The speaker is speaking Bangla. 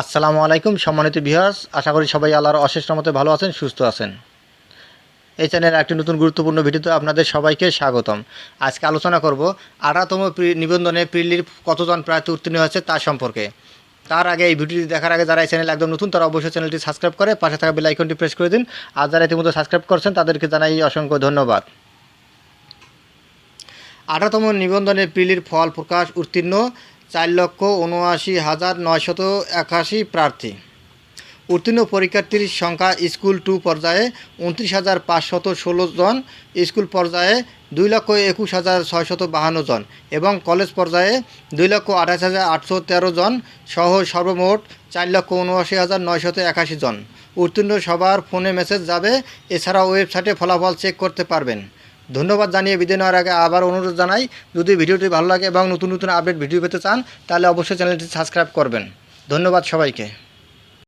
আসসালামু আলাইকুম সম্মানিত ভিউয়ার্স, আশা করি সবাই আল্লাহর অশেষ রহমতে ভালো আছেন, সুস্থ আছেন। এই চ্যানেলের একটি নতুন গুরুত্বপূর্ণ ভিডিওতে আপনাদের সবাইকে স্বাগতম। আজকে আলোচনা করব 18তম নিবন্ধনে প্রিলির কতজন প্রার্থী উত্তীর্ণ হয়েছে তা সম্পর্কে। তার আগে এই ভিডিওটি দেখার আগে যারা এই চ্যানেলে একদম নতুন তারা অবশ্যই চ্যানেলটি সাবস্ক্রাইব করে পাশে থাকা বেল আইকনটি প্রেস করে দিন। আর যারা ইতিমধ্যে সাবস্ক্রাইব করছেন তাদেরকে জানাই অসংখ্য ধন্যবাদ। 18তম নিবন্ধনে প্রিলির ফল প্রকাশ, উত্তীর্ণ 4,79,981 প্রার্থী। উত্তীর্ণ পরীক্ষার্থীর সংখ্যা স্কুল 2 পর্যায়ে 29,516 জন, স্কুল পর্যায়ে 2,21,652 জন এবং কলেজ পর্যায়ে 2,28,813 জন সহ সর্বমোট 4,79,981 জন। উত্তীর্ণ সবার ফোনে মেসেজ যাবে, এছাড়াও ওয়েবসাইটে ফলাফল চেক করতে পারবেন। ধন্যবাদ জানিয়ে বিদায় নেওয়ার আগে আবার অনুরোধ জানাই, যদি ভিডিওটি ভালো লাগে এবং নতুন নতুন আপডেট ভিডিও পেতে চান তাহলে অবশ্যই চ্যানেলটি সাবস্ক্রাইব করবেন। ধন্যবাদ সবাইকে।